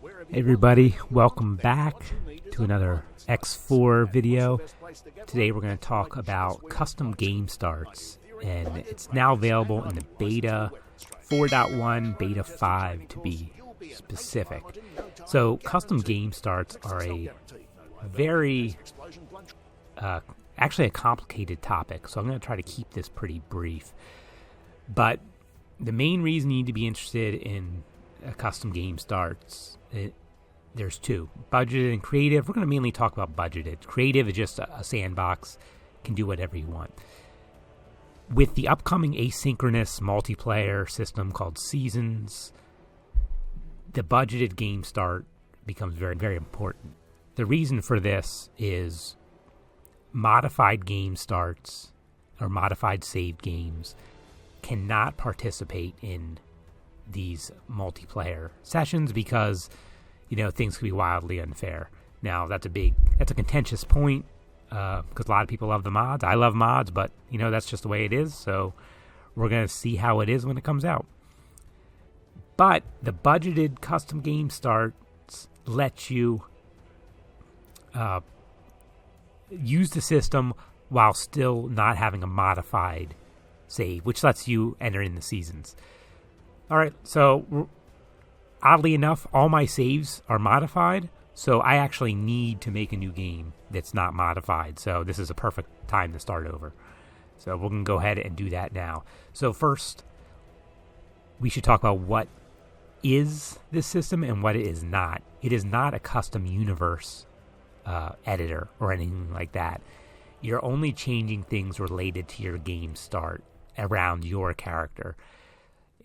Hey everybody, welcome back to another X4 video. Today we're going to talk about custom game starts, and it's now available in the beta 4.1, beta 5 to be specific. So custom game starts are a very, actually a complicated topic, so I'm going to try to keep this pretty brief. But the main reason you need to be interested in custom game starts, there's two: budgeted and creative. We're going to mainly talk about budgeted. Creative is just a sandbox, can do whatever you want. With the upcoming asynchronous multiplayer system called Seasons, the budgeted game start becomes very, very important. The reason for this is modified game starts or modified saved games cannot participate in these multiplayer sessions because, things can be wildly unfair. Now, that's a contentious point because a lot of people love the mods. I love mods, but, that's just the way it is. So we're going to see how it is when it comes out. But the budgeted custom game starts let you use the system while still not having a modified save, which lets you enter in the seasons. All right, so oddly enough, all my saves are modified, so I actually need to make a new game that's not modified. So this is a perfect time to start over. So we're going to go ahead and do that now. So first, we should talk about what is this system and what it is not. It is not a custom universe editor or anything like that. You're only changing things related to your game start around your character.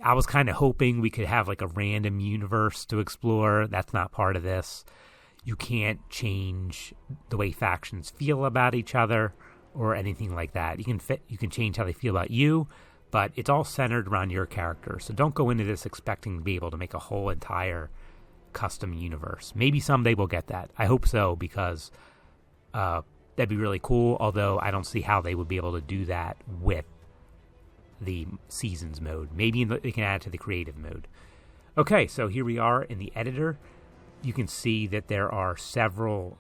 I was kind of hoping we could have like a random universe to explore. That's not part of this. You can't change the way factions feel about each other or anything like that. You can change how they feel about you, but it's all centered around your character. So don't go into this expecting to be able to make a whole entire custom universe. Maybe someday we'll get that. I hope so, because that'd be really cool, although I don't see how they would be able to do that with the Seasons mode. Maybe they can add it to the creative mode. Okay, so here we are in the editor. You can see that there are several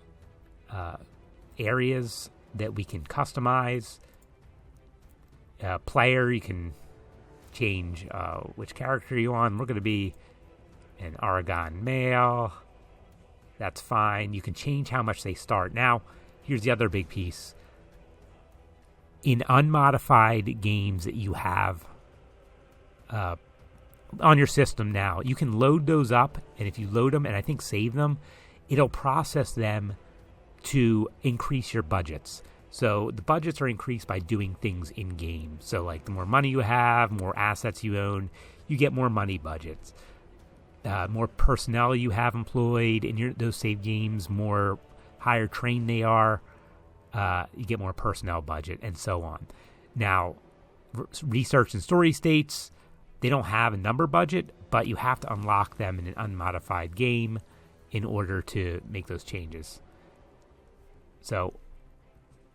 areas that we can customize. Player, you can change which character you're on. We're going to be an Aragon male. That's fine. You can change how much they start. Now, here's the other big piece. In unmodified games that you have on your system now, you can load those up, and if you load them and I think save them, it'll process them to increase your budgets. So the budgets are increased by doing things in-game. So like the more money you have, more assets you own, you get more money budgets. More personnel you have employed in those save games, more higher trained they are, you get more personnel budget, and so on. Now, research and story states, they don't have a number budget, but you have to unlock them in an unmodified game in order to make those changes. So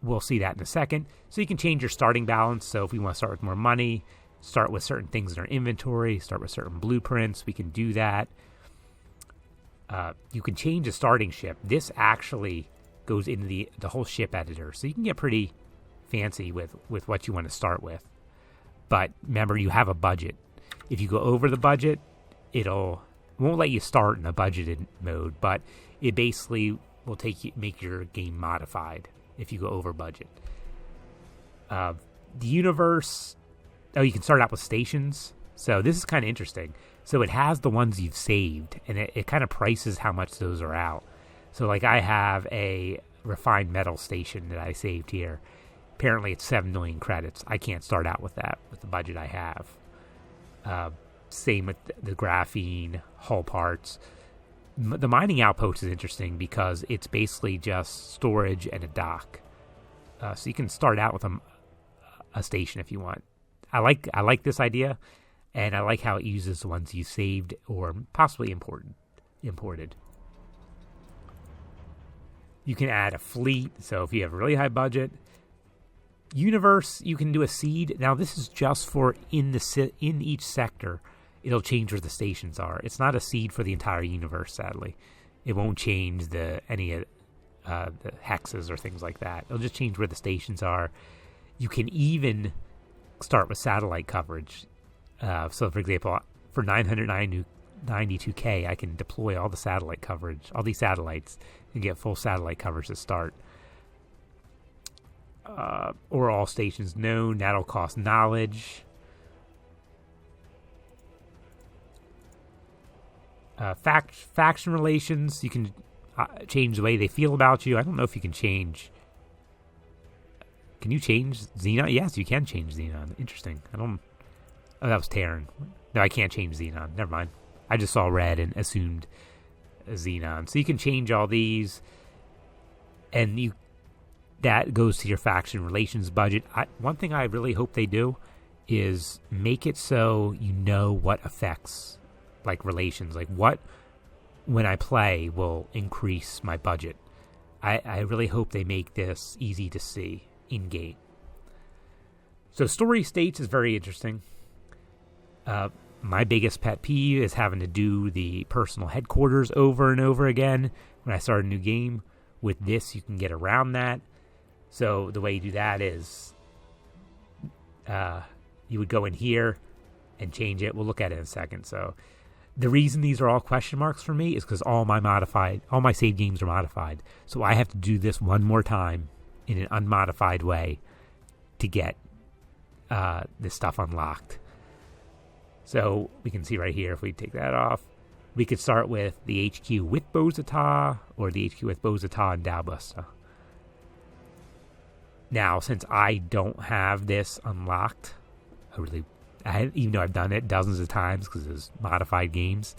we'll see that in a second. So you can change your starting balance. So if we want to start with more money, start with certain things in our inventory, start with certain blueprints, we can do that. You can change the starting ship. This actually goes into the whole ship editor, so you can get pretty fancy with what you want to start with. But remember, you have a budget. If you go over the budget, it won't let you start in a budgeted mode, but it basically will make your game modified if you go over budget. The universe, you can start out with stations. So this is kind of interesting. So it has the ones you've saved, and it kind of prices how much those are out. So like I have a refined metal station that I saved here. Apparently it's 7 million credits. I can't start out with that with the budget I have. Same with the graphene, hull parts. The mining outpost is interesting because it's basically just storage and a dock. So you can start out with a station if you want. I like this idea, and I like how it uses the ones you saved or possibly imported. You can add a fleet, so if you have a really high budget. Universe, you can do a seed. Now, this is just for in each sector. it'll change where the stations are. It's not a seed for the entire universe, sadly. It won't change any of the hexes or things like that. It'll just change where the stations are. You can even start with satellite coverage. So, for example, for 992K, I can deploy all the satellite coverage, all these satellites, and get full satellite coverage to start. Or all stations known. That'll cost knowledge. Faction relations, you can change the way they feel about you. I don't know if you can change. Can you change Xenon? Yes, you can change Xenon. Interesting. Oh, that was Terran. No, I can't change Xenon. Never mind. I just saw red and assumed Xenon. So you can change all these, and that goes to your faction relations budget. One thing I really hope they do is make it so you know what affects like relations, like what when I play will increase my budget. I really hope they make this easy to see in game. So story states is very interesting. My biggest pet peeve is having to do the personal headquarters over and over again when I start a new game. With this, you can get around that. So the way you do that is you would go in here and change it. We'll look at it in a second. So the reason these are all question marks for me is because all my save games are modified. So I have to do this one more time in an unmodified way to get this stuff unlocked. So we can see right here, if we take that off, we could start with the HQ with Bozata or the HQ with Bozata and Dalbusta. Now, since I don't have this unlocked, even though I've done it dozens of times because it's modified games,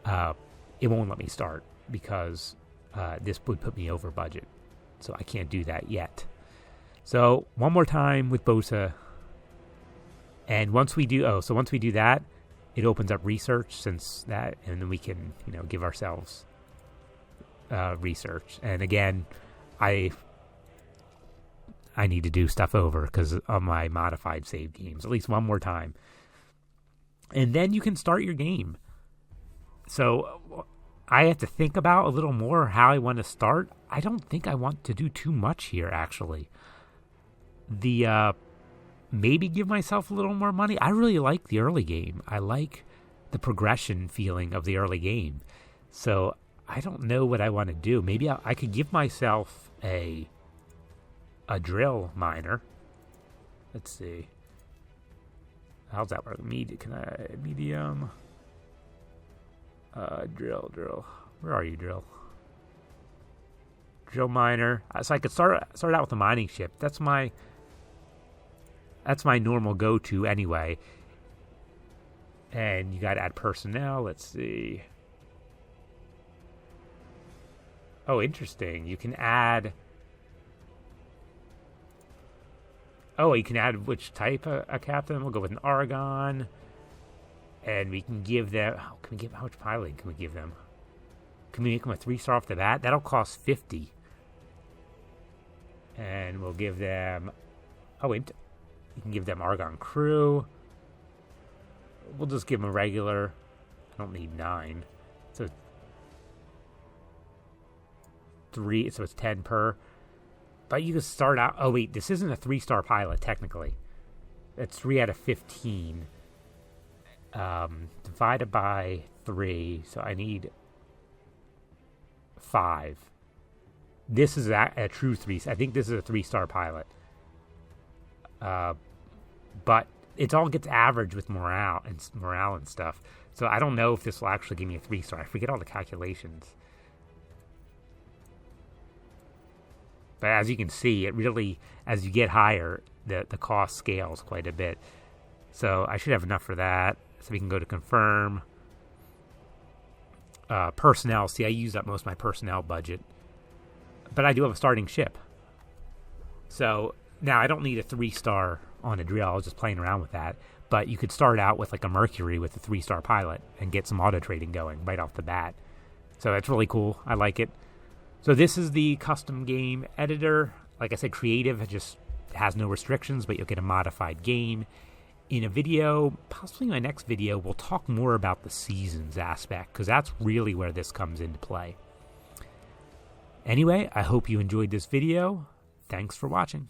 it won't let me start because this would put me over budget. So I can't do that yet. So one more time with Bosa. And once we do that, it opens up research and then we can, give ourselves research. And again, I need to do stuff over because of my modified save games, at least one more time. And then you can start your game. So I have to think about a little more how I want to start. I don't think I want to do too much here, actually. Maybe give myself a little more money. I really like the early game. I like the progression feeling of the early game. So I don't know what I want to do. Maybe I could give myself a drill miner. Let's see. How's that work? Medium? Drill. Where are you, drill? Drill miner. So I could start out with a mining ship. That's my normal go-to anyway. And you got to add personnel. Let's see. Oh, interesting. You can add which type a captain. We'll go with an Argon. And we can give them... how much piloting can we give them? Can we make them a 3-star off the bat? That'll cost 50. And we'll give them... you can give them Argon crew. We'll just give them a regular. I don't need 9. So 3. So it's 10 per. But you can start out... Oh, wait. This isn't a 3-star pilot, technically. It's 3 out of 15. Divided by 3. So I need 5. This is a true 3. I think this is a 3-star pilot. But it all gets averaged with morale and stuff. So I don't know if this will actually give me a 3-star. I forget all the calculations. But as you can see, it really, as you get higher, the cost scales quite a bit. So I should have enough for that. So we can go to confirm. Personnel. See, I use up most of my personnel budget. But I do have a starting ship. So now I don't need a 3-star on a drill. I was just playing around with that. But you could start out with like a Mercury with a 3-star pilot and get some auto trading going right off the bat. So that's really cool. I like it. So this is the custom game editor. Like I said, creative just has no restrictions, but you'll get a modified game. in a video, possibly my next video, we'll talk more about the seasons aspect, because that's really where this comes into play. Anyway, I hope you enjoyed this video. Thanks for watching.